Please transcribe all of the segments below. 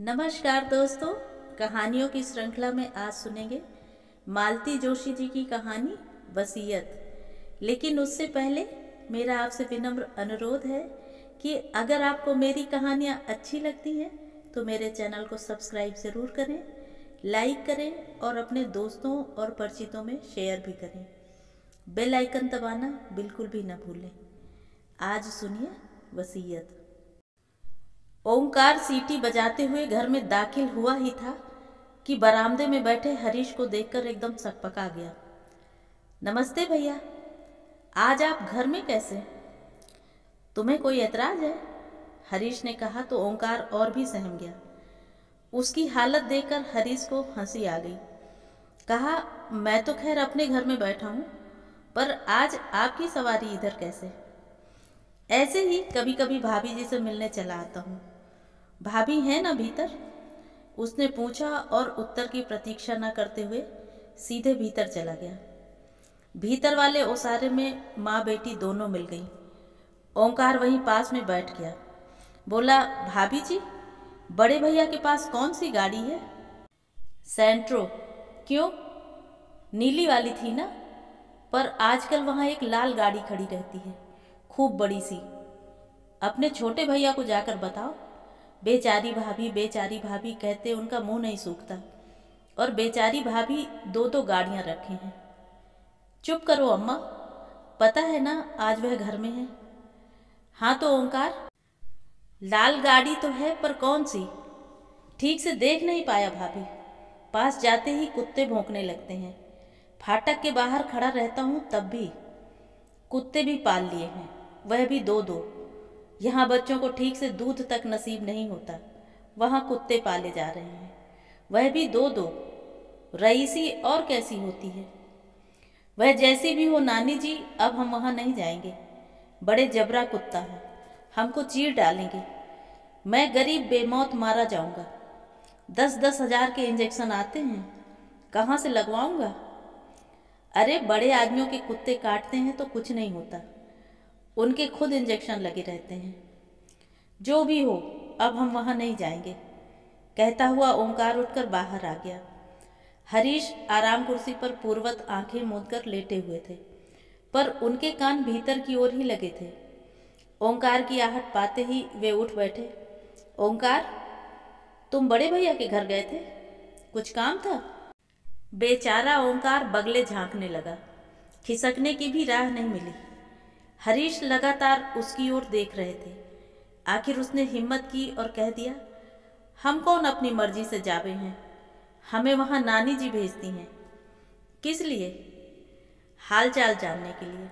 नमस्कार दोस्तों, कहानियों की श्रृंखला में आज सुनेंगे मालती जोशी जी की कहानी वसीयत। लेकिन उससे पहले मेरा आपसे विनम्र अनुरोध है कि अगर आपको मेरी कहानियाँ अच्छी लगती हैं तो मेरे चैनल को सब्सक्राइब ज़रूर करें, लाइक करें और अपने दोस्तों और परिचितों में शेयर भी करें। बेल आइकन दबाना बिल्कुल भी न भूलें। आज सुनिए वसीयत। ओंकार सीटी बजाते हुए घर में दाखिल हुआ ही था कि बरामदे में बैठे हरीश को देखकर एकदम सकपका गया। नमस्ते भैया, आज आप घर में कैसे? तुम्हें कोई एतराज है? हरीश ने कहा तो ओंकार और भी सहम गया। उसकी हालत देखकर हरीश को हंसी आ गई। कहा, मैं तो खैर अपने घर में बैठा हूँ, पर आज आपकी सवारी इधर कैसे? ऐसे ही कभी कभी भाभी जी से मिलने चला आता हूँ। भाभी है ना भीतर? उसने पूछा और उत्तर की प्रतीक्षा न करते हुए सीधे भीतर चला गया। भीतर वाले ओसारे में माँ बेटी दोनों मिल गई। ओंकार वहीं पास में बैठ गया। बोला, भाभी जी, बड़े भैया के पास कौन सी गाड़ी है? सेंट्रो। क्यों? नीली वाली थी ना, पर आजकल वहाँ एक लाल गाड़ी खड़ी रहती है, खूब बड़ी सी। अपने छोटे भैया को जाकर बताओ। बेचारी भाभी कहते उनका मुंह नहीं सूखता, और बेचारी भाभी दो दो गाड़ियां रखे हैं। चुप करो अम्मा, पता है ना आज वह घर में है। हाँ तो ओंकार, लाल गाड़ी तो है, पर कौन सी? ठीक से देख नहीं पाया भाभी। पास जाते ही कुत्ते भौंकने लगते हैं। फाटक के बाहर खड़ा रहता हूँ तब भी। कुत्ते भी पाल लिए हैं, वह भी दो दो। यहाँ बच्चों को ठीक से दूध तक नसीब नहीं होता, वहाँ कुत्ते पाले जा रहे हैं, वह भी दो दो। रईसी और कैसी होती है? वह जैसी भी हो नानी जी, अब हम वहाँ नहीं जाएंगे। बड़े जबरा कुत्ता है, हमको चीर डालेंगे। मैं गरीब बेमौत मारा जाऊंगा। 10-10 हजार के इंजेक्शन आते हैं, कहाँ से लगवाऊंगा? अरे बड़े आदमियों के कुत्ते काटते हैं तो कुछ नहीं होता, उनके खुद इंजेक्शन लगे रहते हैं। जो भी हो, अब हम वहाँ नहीं जाएंगे, कहता हुआ ओंकार उठकर बाहर आ गया। हरीश आराम कुर्सी पर पूर्वत आंखें मूंदकर लेटे हुए थे, पर उनके कान भीतर की ओर ही लगे थे। ओंकार की आहट पाते ही वे उठ बैठे। ओंकार, तुम बड़े भैया के घर गए थे, कुछ काम था? बेचारा ओंकार बगले झांकने लगा। खिसकने की भी राह नहीं मिली। हरीश लगातार उसकी ओर देख रहे थे। आखिर उसने हिम्मत की और कह दिया, हम कौन अपनी मर्जी से जावे हैं, हमें वहाँ नानी जी भेजती हैं। किस लिए? हाल चाल जानने के लिए।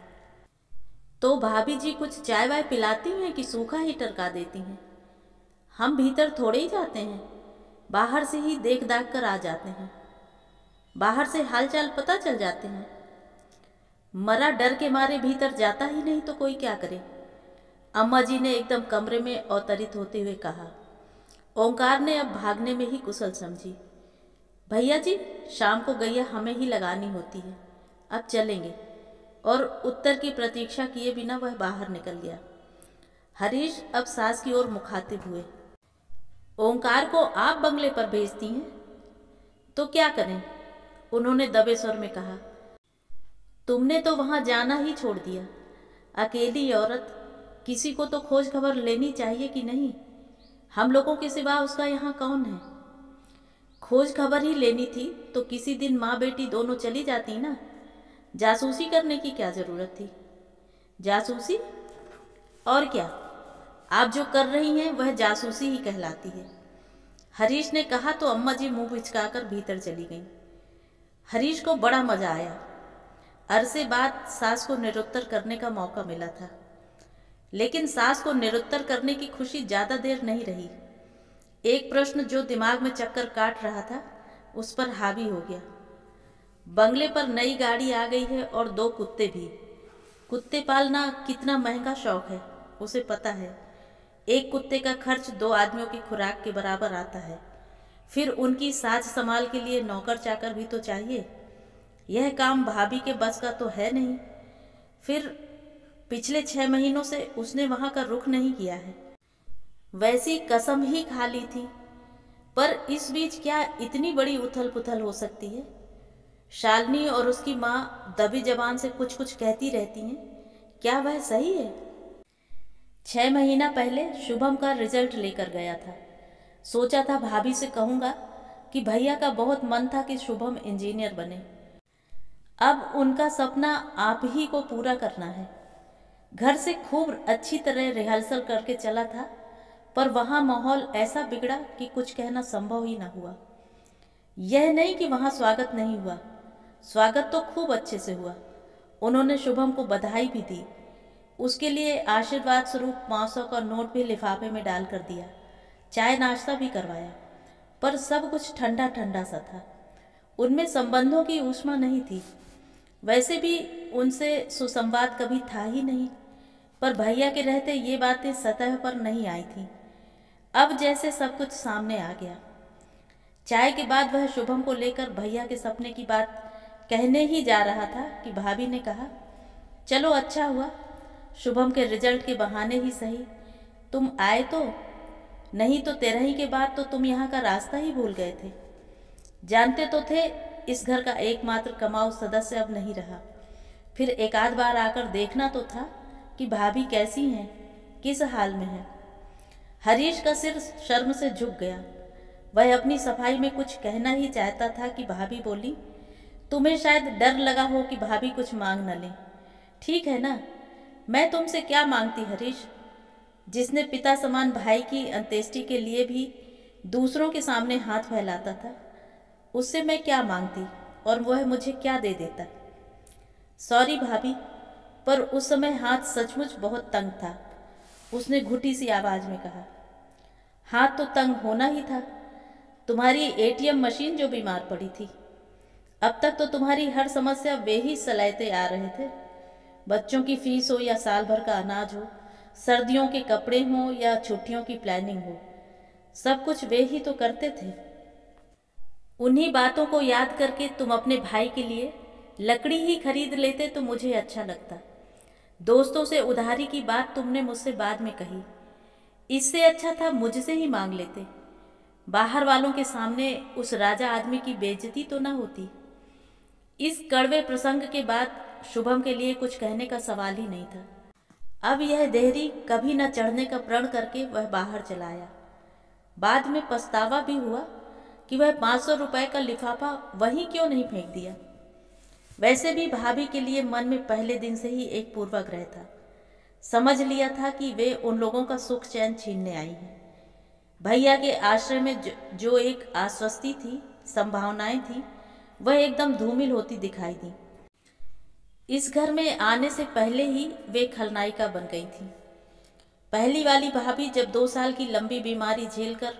तो भाभी जी कुछ चाय वाय पिलाती हैं कि सूखा ही टरका देती हैं? हम भीतर थोड़े ही जाते हैं, बाहर से ही देख दाख कर आ जाते हैं। बाहर से हाल चाल पता चल जाते हैं। मरा डर के मारे भीतर जाता ही नहीं तो कोई क्या करे? अम्मा जी ने एकदम कमरे में अवतरित होते हुए कहा। ओंकार ने अब भागने में ही कुशल समझी। भैया जी, शाम को गैया हमें ही लगानी होती है, अब चलेंगे। और उत्तर की प्रतीक्षा किए बिना वह बाहर निकल गया। हरीश अब सास की ओर मुखातिब हुए। ओंकार को आप बंगले पर भेजती हैं तो क्या करें? उन्होंने दबे स्वर में कहा। तुमने तो वहां जाना ही छोड़ दिया। अकेली औरत, किसी को तो खोज खबर लेनी चाहिए कि नहीं? हम लोगों के सिवा उसका यहाँ कौन है? खोज खबर ही लेनी थी तो किसी दिन माँ बेटी दोनों चली जाती ना। जासूसी करने की क्या जरूरत थी? जासूसी? और क्या, आप जो कर रही हैं वह जासूसी ही कहलाती है। हरीश ने कहा तो अम्मा जी मुंह बिचकाकर भीतर चली गईं। हरीश को बड़ा मजा आया। अरसे बाद सास को निरुत्तर करने का मौका मिला था, लेकिन सास को निरुत्तर करने की खुशी ज्यादा देर नहीं रही। एक प्रश्न जो दिमाग में चक्कर काट रहा था उस पर हावी हो गया। बंगले पर नई गाड़ी आ गई है और दो कुत्ते भी। कुत्ते पालना कितना महंगा शौक है उसे पता है। एक कुत्ते का खर्च 2 आदमियों की खुराक के बराबर आता है। फिर उनकी साज संभाल के लिए नौकर चाकर भी तो चाहिए। यह काम भाभी के बस का तो है नहीं। फिर पिछले 6 महीनों से उसने वहां का रुख नहीं किया है। वैसी कसम ही खा ली थी, पर इस बीच क्या इतनी बड़ी उथल पुथल हो सकती है? शालिनी और उसकी माँ दबी जबान से कुछ कुछ कहती रहती हैं। क्या वह सही है? 6 महीना पहले शुभम का रिजल्ट लेकर गया था। सोचा था भाभी से कहूँगा कि भैया का बहुत मन था कि शुभम इंजीनियर बने। अब उनका सपना आप ही को पूरा करना है। घर से खूब अच्छी तरह रिहर्सल करके चला था, पर वहाँ माहौल ऐसा बिगड़ा कि कुछ कहना संभव ही न हुआ। यह नहीं कि वहाँ स्वागत नहीं हुआ, स्वागत तो खूब अच्छे से हुआ। उन्होंने शुभम को बधाई भी दी, उसके लिए आशीर्वाद स्वरूप 500 का नोट भी लिफाफे में डाल कर दिया, चाय नाश्ता भी करवाया, पर सब कुछ ठंडा ठंडा सा था। उनमें संबंधों की ऊष्मा नहीं थी। वैसे भी उनसे सुसंवाद कभी था ही नहीं, पर भैया के रहते ये बातें सतह पर नहीं आई थी। अब जैसे सब कुछ सामने आ गया। चाय के बाद वह शुभम को लेकर भैया के सपने की बात कहने ही जा रहा था कि भाभी ने कहा, चलो अच्छा हुआ, शुभम के रिजल्ट के बहाने ही सही तुम आए, तो नहीं तो 13 के बाद तो तुम यहाँ का रास्ता ही भूल गए थे। जानते तो थे इस घर का एकमात्र कमाऊ सदस्य अब नहीं रहा, फिर एक आध बार आकर देखना तो था कि भाभी कैसी हैं, किस हाल में है। हरीश का सिर शर्म से झुक गया। वह अपनी सफाई में कुछ कहना ही चाहता था कि भाभी बोली, तुम्हें शायद डर लगा हो कि भाभी कुछ मांग न लें। ठीक है ना, मैं तुमसे क्या मांगती हरीश, जिसने पिता समान भाई की अंत्येष्टि के लिए भी दूसरों के सामने हाथ फैलाता था, उससे मैं क्या मांगती और वह मुझे क्या दे देता। सॉरी भाभी, पर उस समय हाथ सचमुच बहुत तंग था, उसने घुटी सी आवाज में कहा। हाथ तो तंग होना ही था, तुम्हारी एटीएम मशीन जो बीमार पड़ी थी। अब तक तो तुम्हारी हर समस्या वे ही सलाहते आ रहे थे। बच्चों की फीस हो या साल भर का अनाज हो, सर्दियों के कपड़े हों या छुट्टियों की प्लानिंग हो, सब कुछ वे ही तो करते थे। उन्हीं बातों को याद करके तुम अपने भाई के लिए लकड़ी ही खरीद लेते तो मुझे अच्छा लगता। दोस्तों से उधारी की बात तुमने मुझसे बाद में कही, इससे अच्छा था मुझसे ही मांग लेते। बाहर वालों के सामने उस राजा आदमी की बेइज्जती तो ना होती। इस कड़वे प्रसंग के बाद शुभम के लिए कुछ कहने का सवाल ही नहीं था। अब यह देहरी कभी न चढ़ने का प्रण करके वह बाहर चला आया। बाद में पछतावा भी हुआ कि वह 500 रुपए का लिफाफा वहीं क्यों नहीं फेंक दिया। वैसे भी भाभी के लिए मन में पहले दिन से ही एक पूर्वाग्रह था। समझ लिया था कि वे उन लोगों का सुख चैन छीनने आई हैं। भैया के आश्रय में जो एक आश्वस्ति थी, संभावनाएं थी, वह एकदम धूमिल होती दिखाई दी। इस घर में आने से पहले ही वे खलनायिका बन गई थी। पहली वाली भाभी जब 2 साल की लंबी बीमारी झेलकर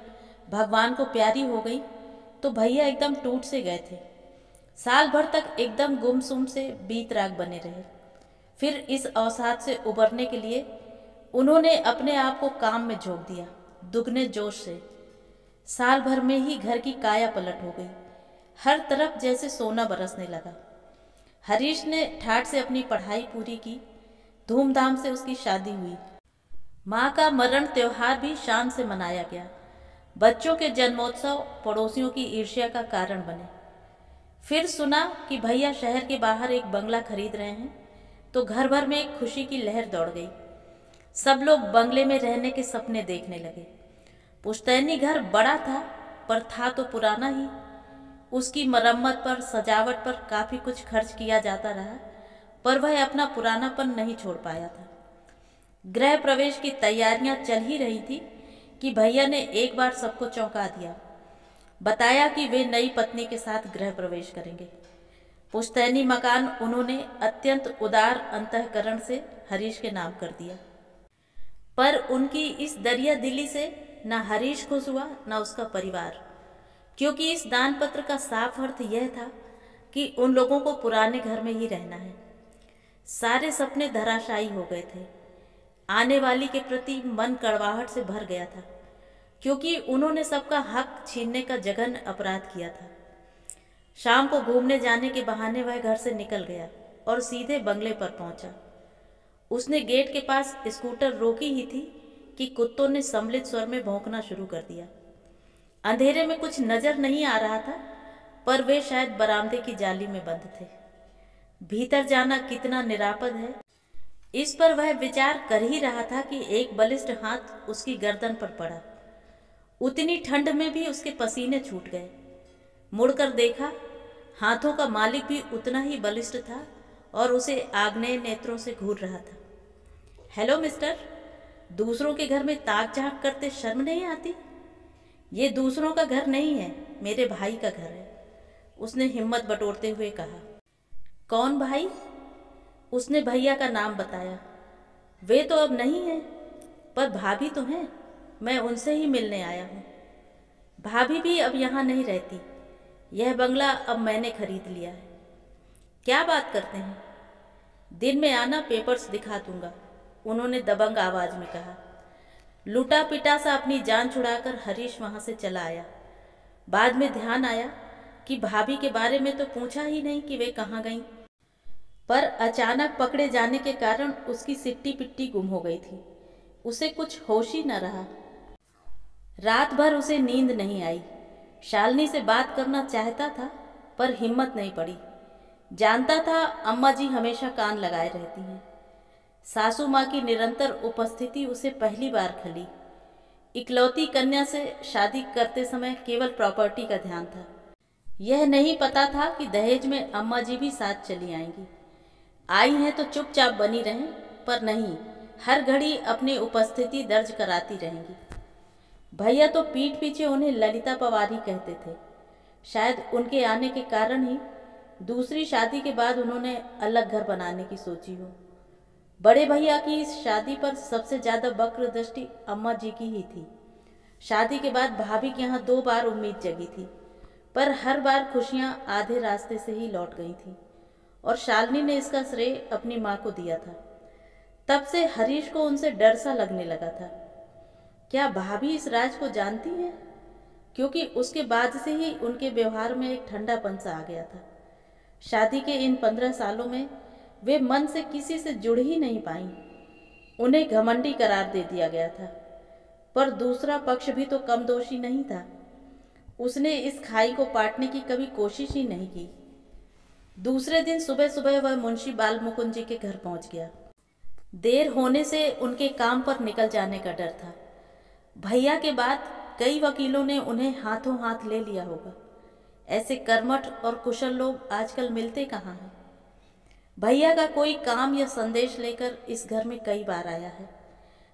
भगवान को प्यारी हो गई तो भैया एकदम टूट से गए थे। साल भर तक एकदम गुमसुम से बीतराग बने रहे। फिर इस अवसाद से उबरने के लिए उन्होंने अपने आप को काम में झोंक दिया, दुगने जोश से। साल भर में ही घर की काया पलट हो गई, हर तरफ जैसे सोना बरसने लगा। हरीश ने ठाठ से अपनी पढ़ाई पूरी की, धूमधाम से उसकी शादी हुई। माँ का मरण त्योहार भी शान से मनाया गया। बच्चों के जन्मोत्सव पड़ोसियों की ईर्ष्या का कारण बने। फिर सुना कि भैया शहर के बाहर एक बंगला खरीद रहे हैं, तो घर भर में एक खुशी की लहर दौड़ गई। सब लोग बंगले में रहने के सपने देखने लगे। पुश्तैनी घर बड़ा था, पर था तो पुराना ही। उसकी मरम्मत पर, सजावट पर काफ़ी कुछ खर्च किया जाता रहा, पर वह अपना पुरानापन नहीं छोड़ पाया था। गृह प्रवेश की तैयारियां चल ही रही थी कि भैया ने एक बार सबको चौंका दिया। बताया कि वे नई पत्नी के साथ गृह प्रवेश करेंगे। पुश्तैनी मकान उन्होंने अत्यंत उदार अंतःकरण से हरीश के नाम कर दिया। पर उनकी इस दरिया दिली से न हरीश खुश हुआ न उसका परिवार, क्योंकि इस दान पत्र का साफ अर्थ यह था कि उन लोगों को पुराने घर में ही रहना है। सारे सपने धराशायी हो गए थे। आने वाली के प्रति मन कड़वाहट से भर गया था, क्योंकि उन्होंने सबका हक छीनने का जघन्य अपराध किया था। शाम को घूमने जाने के बहाने वह घर से निकल गया और सीधे बंगले पर पहुंचा। उसने गेट के पास स्कूटर रोकी ही थी कि कुत्तों ने सम्मिलित स्वर में भौंकना शुरू कर दिया। अंधेरे में कुछ नजर नहीं आ रहा था, पर वे शायद बरामदे की जाली में बंद थे। भीतर जाना कितना निरापद है, इस पर वह विचार कर ही रहा था कि एक बलिष्ठ हाथ उसकी गर्दन पर पड़ा। उतनी ठंड में भी उसके पसीने छूट गए। मुड़कर देखा, हाथों का मालिक भी उतना ही बलिष्ठ था और उसे आग्नेय नेत्रों से घूर रहा था। हेलो मिस्टर, दूसरों के घर में ताक झांक करते शर्म नहीं आती? ये दूसरों का घर नहीं है, मेरे भाई का घर है, उसने हिम्मत बटोरते हुए कहा। कौन भाई? उसने भैया का नाम बताया। वे तो अब नहीं हैं, पर भाभी तो हैं, मैं उनसे ही मिलने आया हूँ। भाभी भी अब यहाँ नहीं रहती, यह बंगला अब मैंने खरीद लिया है। क्या बात करते हैं? दिन में आना, पेपर्स दिखा दूंगा, उन्होंने दबंग आवाज में कहा। लूटा पिटा सा अपनी जान छुड़ाकर हरीश वहां से चला आया। बाद में ध्यान आया कि भाभी के बारे में तो पूछा ही नहीं कि वे कहाँ गईं। पर अचानक पकड़े जाने के कारण उसकी सिट्टी पिट्टी गुम हो गई थी। उसे कुछ होश ही न रहा। रात भर उसे नींद नहीं आई। शालिनी से बात करना चाहता था, पर हिम्मत नहीं पड़ी। जानता था अम्मा जी हमेशा कान लगाए रहती हैं। सासू माँ की निरंतर उपस्थिति उसे पहली बार खली। इकलौती कन्या से शादी करते समय केवल प्रॉपर्टी का ध्यान था। यह नहीं पता था कि दहेज में अम्मा जी भी साथ चली आएंगी। आई हैं तो चुपचाप बनी रहें, पर नहीं, हर घड़ी अपनी उपस्थिति दर्ज कराती रहेंगी। भैया तो पीठ पीछे उन्हें ललिता पवार ही कहते थे। शायद उनके आने के कारण ही दूसरी शादी के बाद उन्होंने अलग घर बनाने की सोची हो। बड़े भैया की इस शादी पर सबसे ज्यादा वक्र दृष्टि अम्मा जी की ही थी। शादी के बाद भाभी के यहाँ 2 बार उम्मीद जगी थी, पर हर बार खुशियाँ आधे रास्ते से ही लौट गई थी और शालिनी ने इसका श्रेय अपनी माँ को दिया था। तब से हरीश को उनसे डर सा लगने लगा था। क्या भाभी इस राज को जानती है? क्योंकि उसके बाद से ही उनके व्यवहार में एक ठंडापन सा आ गया था। शादी के इन 15 सालों में वे मन से किसी से जुड़ ही नहीं पाई। उन्हें घमंडी करार दे दिया गया था, पर दूसरा पक्ष भी तो कम दोषी नहीं था। उसने इस खाई को पाटने की कभी कोशिश ही नहीं की। दूसरे दिन सुबह सुबह वह मुंशी बाल मुकुंद जी के घर पहुंच गया। देर होने से उनके काम पर निकल जाने का डर था। भैया के बाद कई वकीलों ने उन्हें हाथों हाथ ले लिया होगा। ऐसे कर्मठ और कुशल लोग आजकल मिलते कहाँ हैं। भैया का कोई काम या संदेश लेकर इस घर में कई बार आया है।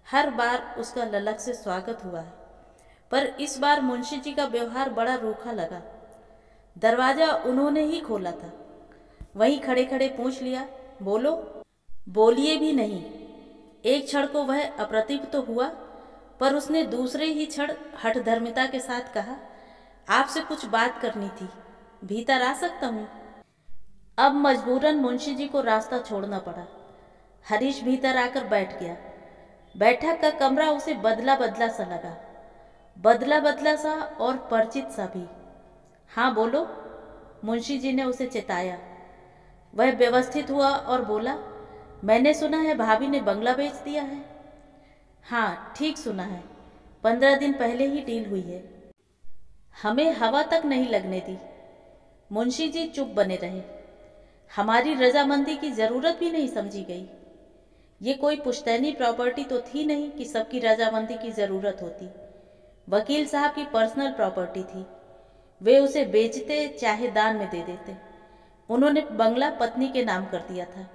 हर बार उसका ललक से स्वागत हुआ है, पर इस बार मुंशी जी का व्यवहार बड़ा रूखा लगा। दरवाजा उन्होंने ही खोला था। वहीं खड़े खड़े पूछ लिया, बोलो। बोलिए भी नहीं। एक क्षण को वह अप्रतिभ तो हुआ, पर उसने दूसरे ही क्षण हठधर्मिता के साथ कहा, आपसे कुछ बात करनी थी, भीतर आ सकता हूँ? अब मजबूरन मुंशी जी को रास्ता छोड़ना पड़ा। हरीश भीतर आकर बैठ गया। बैठक का कमरा उसे बदला बदला सा लगा, बदला बदला सा और परिचित सा भी। हाँ बोलो, मुंशी जी ने उसे चेताया। वह व्यवस्थित हुआ और बोला, मैंने सुना है भाभी ने बंगला बेच दिया है। हाँ, ठीक सुना है, 15 दिन पहले ही डील हुई है। हमें हवा तक नहीं लगने दी। मुंशी जी चुप बने रहे। हमारी रजामंदी की जरूरत भी नहीं समझी गई। ये कोई पुश्तैनी प्रॉपर्टी तो थी नहीं कि सबकी रजामंदी की जरूरत होती। वकील साहब की पर्सनल प्रॉपर्टी थी। वे उसे बेचते चाहे दान में दे देते। उन्होंने बंगला पत्नी के नाम कर दिया था।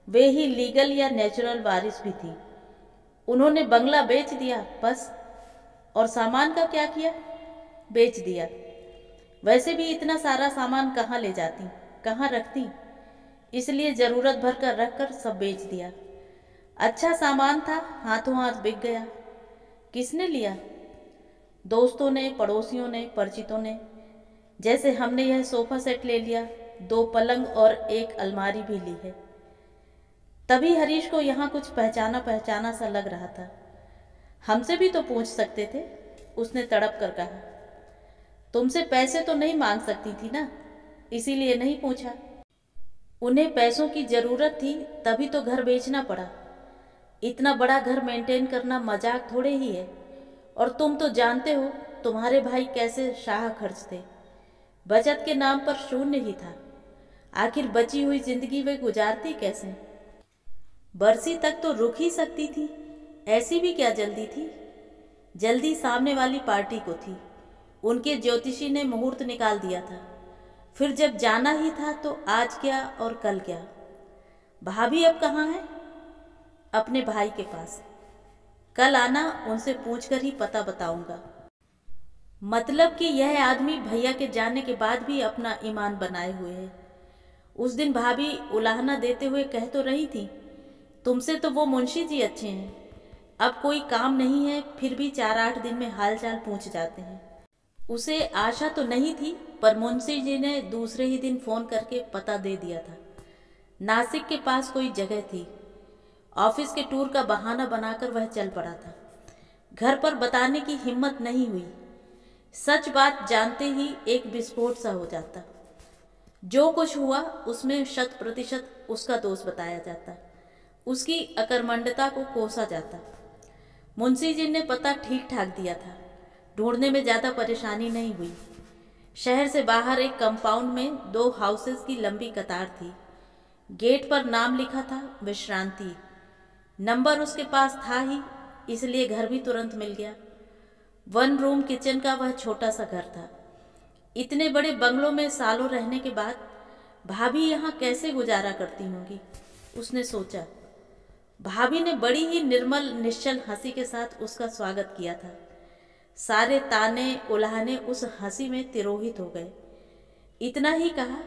वे ही लीगल या नेचुरल वारिस भी थी। उन्होंने बंगला बेच दिया बस। और सामान का क्या किया? बेच दिया। वैसे भी इतना सारा सामान कहाँ ले जाती, कहाँ रखती, इसलिए जरूरत भर कर रख कर सब बेच दिया। अच्छा सामान था, हाथों हाथ बिक गया। किसने लिया? दोस्तों ने, पड़ोसियों ने, परिचितों ने। जैसे हमने यह सोफा सेट ले लिया, 2 पलंग और 1 अलमारी भी ली है। तभी हरीश को यहाँ कुछ पहचाना पहचाना सा लग रहा था। हमसे भी तो पूछ सकते थे, उसने तड़प कर कहा। तुमसे पैसे तो नहीं मांग सकती थी ना, इसीलिए नहीं पूछा। उन्हें पैसों की जरूरत थी, तभी तो घर बेचना पड़ा। इतना बड़ा घर मेंटेन करना मजाक थोड़े ही है। और तुम तो जानते हो, तुम्हारे भाई कैसे शाह खर्च थे। बचत के नाम पर शून्य ही था। आखिर बची हुई जिंदगी वे गुजारती कैसे। बरसी तक तो रुक ही सकती थी, ऐसी भी क्या जल्दी थी। जल्दी सामने वाली पार्टी को थी। उनके ज्योतिषी ने मुहूर्त निकाल दिया था। फिर जब जाना ही था तो आज क्या और कल क्या। भाभी अब कहाँ है? अपने भाई के पास। कल आना, उनसे पूछकर ही पता बताऊंगा। मतलब कि यह आदमी भैया के जाने के बाद भी अपना ईमान बनाए हुए है। उस दिन भाभी उलाहना देते हुए कह तो रही थी, तुमसे तो वो मुंशी जी अच्छे हैं। अब कोई काम नहीं है फिर भी 4-8 दिन में हालचाल पूछ जाते हैं। उसे आशा तो नहीं थी, पर मुंशी जी ने दूसरे ही दिन फोन करके पता दे दिया था। नासिक के पास कोई जगह थी। ऑफिस के टूर का बहाना बनाकर वह चल पड़ा था। घर पर बताने की हिम्मत नहीं हुई। सच बात जानते ही एक विस्फोट सा हो जाता। जो कुछ हुआ उसमें 100% उसका दोष बताया जाता। उसकी अकर्मण्यता को कोसा जाता। मुंशी जी ने पता ठीक ठाक दिया था। ढूंढने में ज़्यादा परेशानी नहीं हुई। शहर से बाहर एक कंपाउंड में 2 हाउसेस की लंबी कतार थी। गेट पर नाम लिखा था विश्रांति। नंबर उसके पास था ही, इसलिए घर भी तुरंत मिल गया। 1 रूम किचन का वह छोटा सा घर था। इतने बड़े बंगलों में सालों रहने के बाद भाभी यहाँ कैसे गुजारा करती होंगी, उसने सोचा। भाभी ने बड़ी ही निर्मल निश्चल हंसी के साथ उसका स्वागत किया था। सारे ताने उलाहने उस हंसी में तिरोहित हो गए। इतना ही कहा,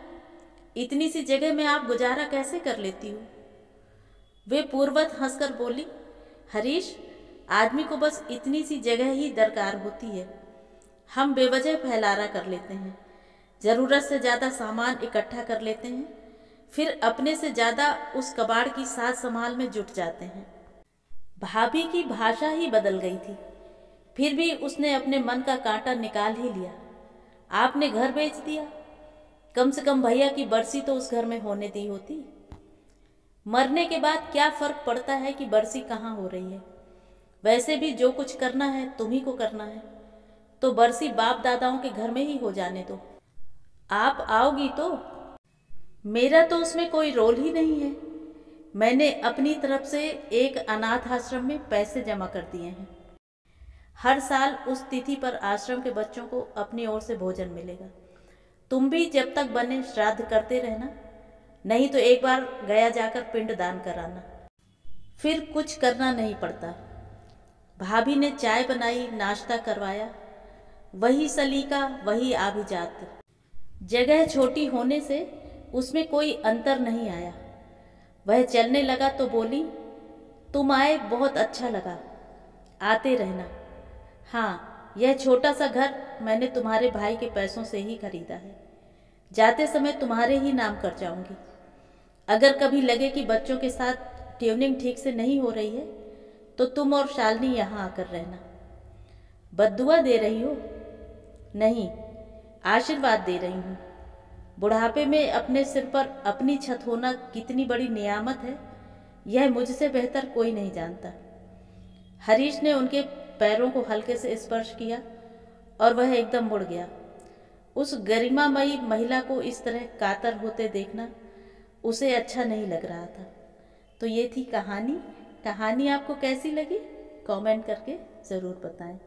इतनी सी जगह में आप गुजारा कैसे कर लेती हो? वे पूर्ववत हंसकर बोली, हरीश, आदमी को बस इतनी सी जगह ही दरकार होती है। हम बेवजह फैलारा कर लेते हैं, ज़रूरत से ज़्यादा सामान इकट्ठा कर लेते हैं, फिर अपने से ज़्यादा उस कबाड़ की साज संभाल में जुट जाते हैं। भाभी की भाषा ही बदल गई थी, फिर भी उसने अपने मन का कांटा निकाल ही लिया। आपने घर बेच दिया? कम से कम भैया की बरसी तो उस घर में होने दी होती। मरने के बाद क्या फर्क पड़ता है कि बरसी कहाँ हो रही है। वैसे भी जो कुछ करना है तुम्ही को करना है, तो बरसी बाप दादाओं के घर में ही हो जाने दो। आप आओगी तो? मेरा तो उसमें कोई रोल ही नहीं है। मैंने अपनी तरफ से एक अनाथ आश्रम में पैसे जमा कर दिए हैं। हर साल उस तिथि पर आश्रम के बच्चों को अपनी ओर से भोजन मिलेगा। तुम भी जब तक बने श्राद्ध करते रहना, नहीं तो एक बार गया जाकर पिंड दान कराना, फिर कुछ करना नहीं पड़ता। भाभी ने चाय बनाई, नाश्ता करवाया। वही सलीका, वही आभिजात। जगह छोटी होने से उसमें कोई अंतर नहीं आया। वह चलने लगा तो बोली, तुम आए बहुत अच्छा लगा, आते रहना। हाँ, यह छोटा सा घर मैंने तुम्हारे भाई के पैसों से ही खरीदा है। जाते समय तुम्हारे ही नाम कर जाऊंगी। अगर कभी लगे कि बच्चों के साथ ट्यूनिंग ठीक से नहीं हो रही है तो तुम और शालिनी यहाँ आकर रहना। बद्दुआ दे रही हो? नहीं, आशीर्वाद दे रही हूँ। बुढ़ापे में अपने सिर पर अपनी छत होना कितनी बड़ी नियामत है, यह मुझसे बेहतर कोई नहीं जानता। हरीश ने उनके पैरों को हल्के से स्पर्श किया और वह एकदम मुड़ गया। उस गरिमामयी महिला को इस तरह कातर होते देखना उसे अच्छा नहीं लग रहा था। तो ये थी कहानी। कहानी आपको कैसी लगी कमेंट करके ज़रूर बताएं।